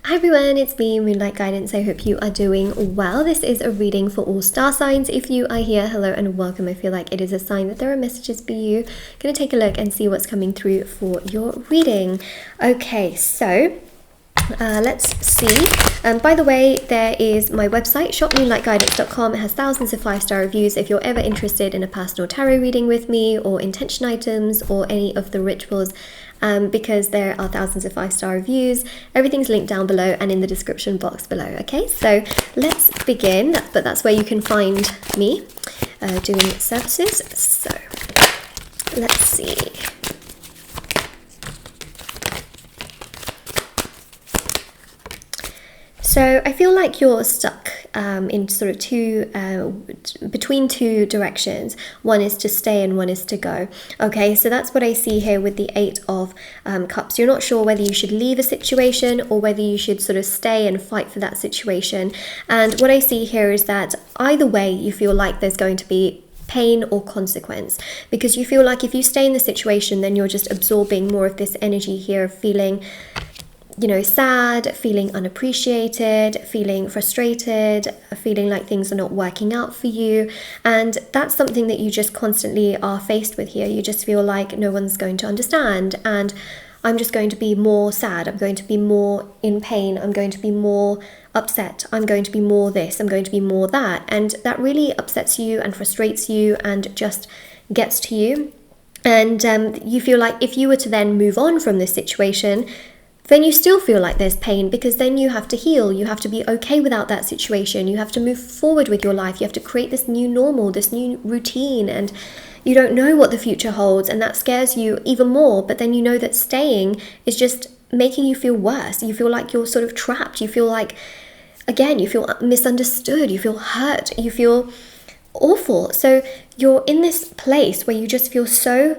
Hi everyone, it's me, Moonlight Guidance. I hope you are doing well. This is a reading for all star signs. If you are here, hello and welcome. I feel like it is a sign that there are messages for you. Gonna take a look and see what's coming through for your reading. Okay, so let's see. By the way, there is my website, shopmoonlightguidance.com. It has thousands of 5-star reviews. If you're ever interested in a personal tarot reading with me, or intention items, or any of the rituals, because there are thousands of 5-star reviews, everything's linked down below and in the description box below. Okay, so let's begin. But that's where you can find me doing services. So let's see. So I feel like you're stuck in sort of between two directions. One is to stay and one is to go. Okay, so that's what I see here with the 8 of Cups. You're not sure whether you should leave a situation or whether you should sort of stay and fight for that situation. And what I see here is that either way, you feel like there's going to be pain or consequence, because you feel like if you stay in the situation, then you're just absorbing more of this energy here of feeling, you know, sad, feeling unappreciated, feeling frustrated, feeling like things are not working out for you. And that's something that you just constantly are faced with here. You just feel like no one's going to understand, and I'm just going to be more sad, I'm going to be more in pain, I'm going to be more upset, I'm going to be more this, I'm going to be more that. And that really upsets you and frustrates you and just gets to you. And you feel like if you were to then move on from this situation, then you still feel like there's pain, because then you have to heal, you have to be okay without that situation, you have to move forward with your life, you have to create this new normal, this new routine, and you don't know what the future holds, and that scares you even more. But then you know that staying is just making you feel worse. You feel like you're sort of trapped, you feel like, again, you feel misunderstood, you feel hurt, you feel awful. So you're in this place where you just feel so,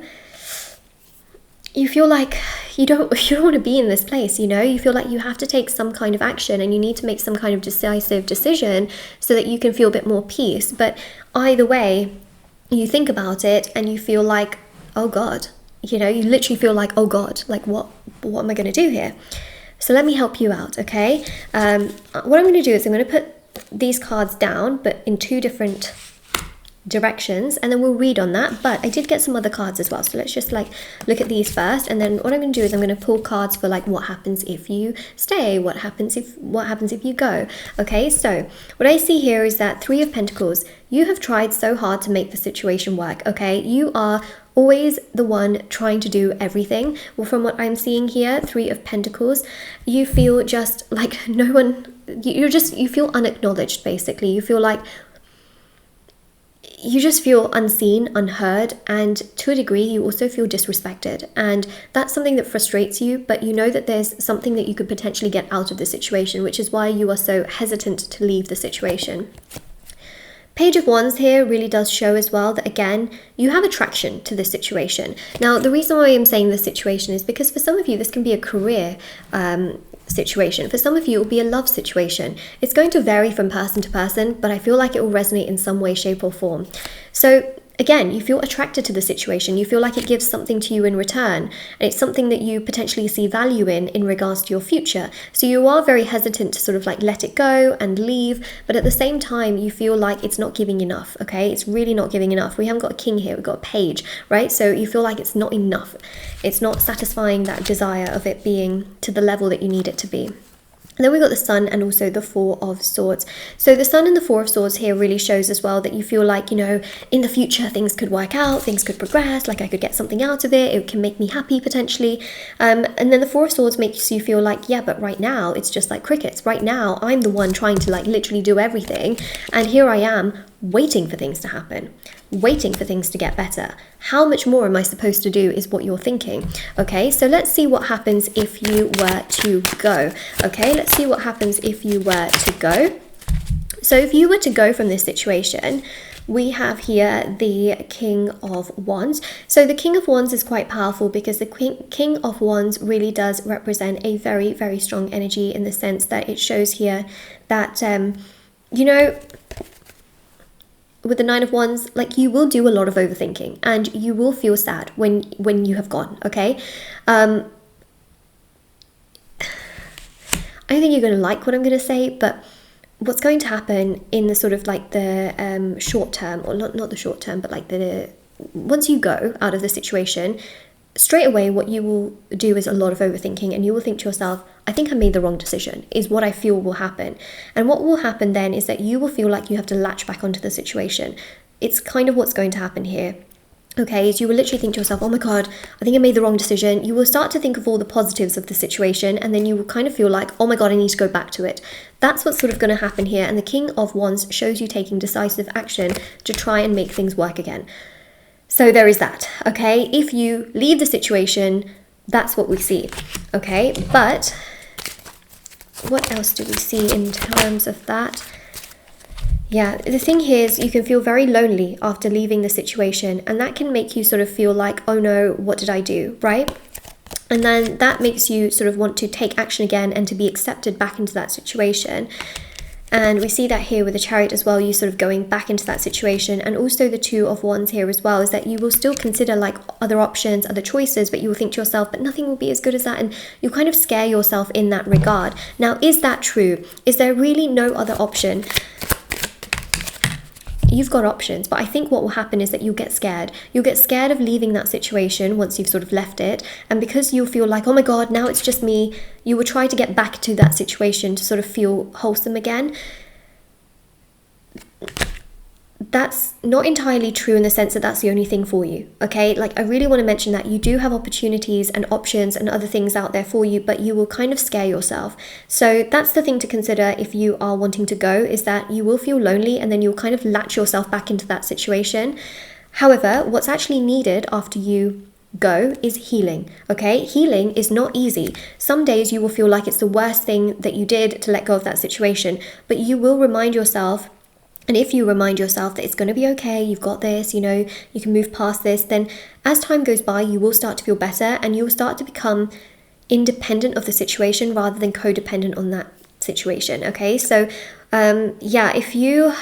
you feel like you don't want to be in this place, you know. You feel like you have to take some kind of action and you need to make some kind of decisive decision so that you can feel a bit more peace. But either way, you think about it and you feel like, oh God, you know, you literally feel like, oh God, like what am I going to do here? So let me help you out, okay? What I'm going to do is I'm going to put these cards down, but in 2 different directions, and then we'll read on that. But I did get some other cards as well, so let's just like look at these first, and then what I'm going to do is I'm going to pull cards for like what happens if you stay, what happens if you go. Okay, so what I see here is that 3 of Pentacles, you have tried so hard to make the situation work. Okay, you are always the one trying to do everything. Well, from what I'm seeing here, 3 of Pentacles, you feel just like no one, you feel unacknowledged, basically. You feel like you just feel unseen, unheard, and to a degree you also feel disrespected, and that's something that frustrates you. But you know that there's something that you could potentially get out of the situation, which is why you are so hesitant to leave the situation. Page of Wands here really does show as well that, again, you have attraction to this situation. Now, the reason why I'm saying this situation is because for some of you this can be a career situation. For some of you, it will be a love situation. It's going to vary from person to person, but I feel like it will resonate in some way, shape, or form. So again, you feel attracted to the situation. You feel like it gives something to you in return, and it's something that you potentially see value in regards to your future. So you are very hesitant to sort of like let it go and leave, but at the same time, you feel like it's not giving enough. Okay, it's really not giving enough. We haven't got a king here, we've got a page, right? So you feel like it's not enough. It's not satisfying that desire of it being to the level that you need it to be. And then we got the Sun and also the 4 of Swords. So the Sun and the 4 of Swords here really shows as well that you feel like, you know, in the future things could work out, things could progress, like I could get something out of it, it can make me happy potentially. And then the 4 of Swords makes you feel like, yeah, but right now it's just like crickets. Right now I'm the one trying to like literally do everything, and here I am waiting for things to happen, waiting for things to get better. How much more am I supposed to do is what you're thinking. Okay, so let's see what happens if you were to go. Okay, let's see what happens if you were to go. So if you were to go from this situation, we have here the King of Wands. So the King of Wands is quite powerful because the King of Wands really does represent a very, very strong energy, in the sense that it shows here that, you know, with the 9 of Wands, like, you will do a lot of overthinking and you will feel sad when you have gone, okay? I don't think you're going to like what I'm going to say, but what's going to happen in the sort of like the short term, or not the short term, but like the once you go out of the situation, straight away what you will do is a lot of overthinking, and you will think to yourself, I think I made the wrong decision, is what I feel will happen. And what will happen then is that you will feel like you have to latch back onto the situation. It's kind of what's going to happen here. Okay, is you will literally think to yourself, oh my God, I think I made the wrong decision. You will start to think of all the positives of the situation, and then you will kind of feel like, oh my God, I need to go back to it. That's what's sort of going to happen here. And the King of Wands shows you taking decisive action to try and make things work again. So there is that, okay? If you leave the situation, that's what we see, okay? But what else do we see in terms of that? Yeah, the thing here is you can feel very lonely after leaving the situation, and that can make you sort of feel like, oh no, what did I do, right? And then that makes you sort of want to take action again and to be accepted back into that situation. And we see that here with the Chariot as well, you sort of going back into that situation. And also the Two of Wands here as well, is that you will still consider like other options, other choices, but you will think to yourself, but nothing will be as good as that. And you kind of scare yourself in that regard. Now, is that true? Is there really no other option? You've got options, but I think what will happen is that you'll get scared. You'll get scared of leaving that situation once you've sort of left it. And because you'll feel like, oh my God, now it's just me, you will try to get back to that situation to sort of feel wholesome again. That's not entirely true in the sense that that's the only thing for you, okay? Like, I really want to mention that you do have opportunities and options and other things out there for you, but you will kind of scare yourself. So that's the thing to consider if you are wanting to go, is that you will feel lonely and then you'll kind of latch yourself back into that situation. However, what's actually needed after you go is healing, okay? Healing is not easy. Some days you will feel like it's the worst thing that you did to let go of that situation, but you will remind yourself. And if you remind yourself that it's going to be okay, you've got this, you know, you can move past this, then as time goes by, you will start to feel better and you will start to become independent of the situation rather than codependent on that situation, okay? So, yeah, if you...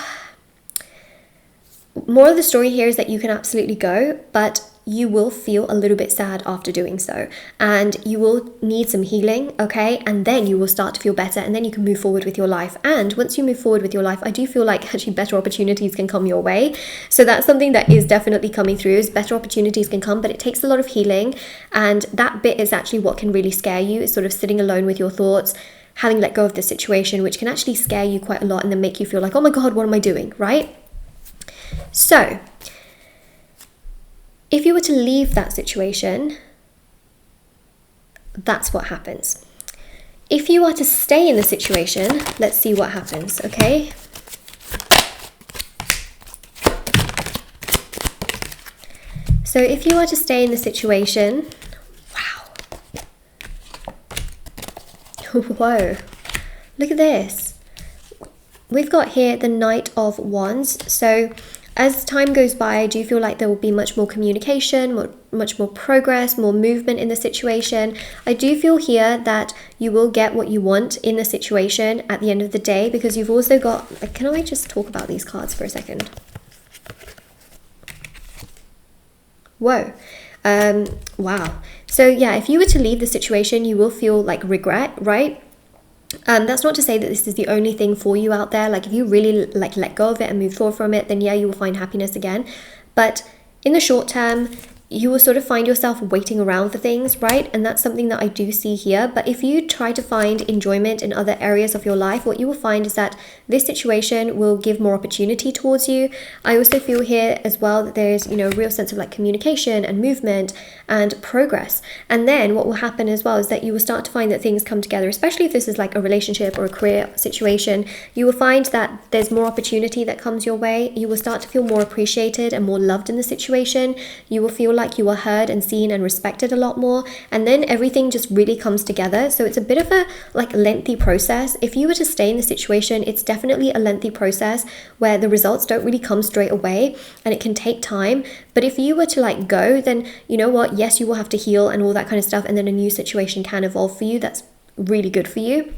More of the story here is that you can absolutely go, but you will feel a little bit sad after doing so, and you will need some healing, okay? And then you will start to feel better, and then you can move forward with your life. And once you move forward with your life, I do feel like actually better opportunities can come your way. So that's something that is definitely coming through, is better opportunities can come, but it takes a lot of healing. And that bit is actually what can really scare you, is sort of sitting alone with your thoughts, having let go of the situation, which can actually scare you quite a lot and then make you feel like, oh my God, what am I doing, right? So if you were to leave that situation, that's what happens. If you are to stay in the situation, let's see what happens, okay? So if you are to stay in the situation, wow. Whoa, look at this. We've got here the Knight of Wands. So as time goes by, I do feel like there will be much more communication, much more progress, more movement in the situation. I do feel here that you will get what you want in the situation at the end of the day, because you've also got... Can I just talk about these cards for a second? Whoa. Wow. So yeah, if you were to leave the situation, you will feel like regret, right? That's not to say that this is the only thing for you out there. Like if you really like let go of it and move forward from it, then yeah, you will find happiness again. But in the short term, you will sort of find yourself waiting around for things, right? And that's something that I do see here. But if you try to find enjoyment in other areas of your life, what you will find is that this situation will give more opportunity towards you. I also feel here as well that there's, you know, a real sense of like communication and movement and progress. And then what will happen as well is that you will start to find that things come together, especially if this is like a relationship or a career situation. You will find that there's more opportunity that comes your way. You will start to feel more appreciated and more loved in the situation. You will feel like you are heard and seen and respected a lot more, and then everything just really comes together. So it's a bit of a like lengthy process. If you were to stay in the situation, it's definitely a lengthy process where the results don't really come straight away and it can take time. But if you were to like go, then you know what, yes, you will have to heal and all that kind of stuff, and then a new situation can evolve for you that's really good for you.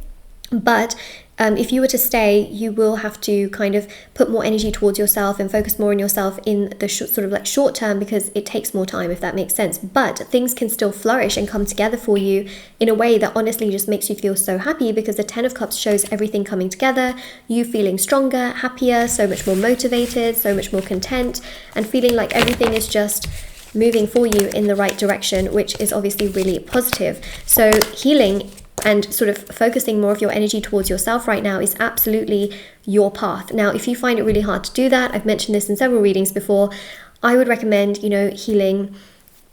But if you were to stay, you will have to kind of put more energy towards yourself and focus more on yourself in the sort of like short term, because it takes more time, if that makes sense. But things can still flourish and come together for you in a way that honestly just makes you feel so happy, because the 10 of Cups shows everything coming together, you feeling stronger, happier, so much more motivated, so much more content, and feeling like everything is just moving for you in the right direction, which is obviously really positive. So healing and sort of focusing more of your energy towards yourself right now is absolutely your path. Now, if you find it really hard to do that, I've mentioned this in several readings before, I would recommend, healing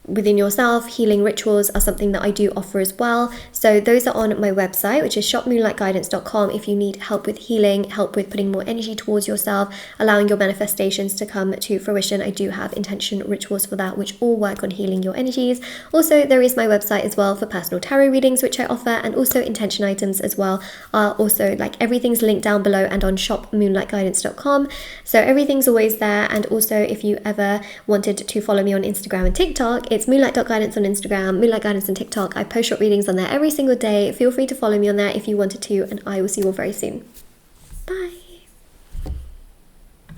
within yourself. Healing rituals are something that I do offer as well. So those are on my website, which is shopmoonlightguidance.com. If you need help with healing, help with putting more energy towards yourself, allowing your manifestations to come to fruition, I do have intention rituals for that, which all work on healing your energies. Also, there is my website as well for personal tarot readings, which I offer, and also intention items as well are also, like, everything's linked down below and on shopmoonlightguidance.com. So everything's always there. And also, if you ever wanted to follow me on Instagram and TikTok, it's moonlight.guidance on Instagram, moonlight guidance on TikTok. I post short readings on there every single day. Feel free to follow me on there if you wanted to, and I will see you all very soon. Bye.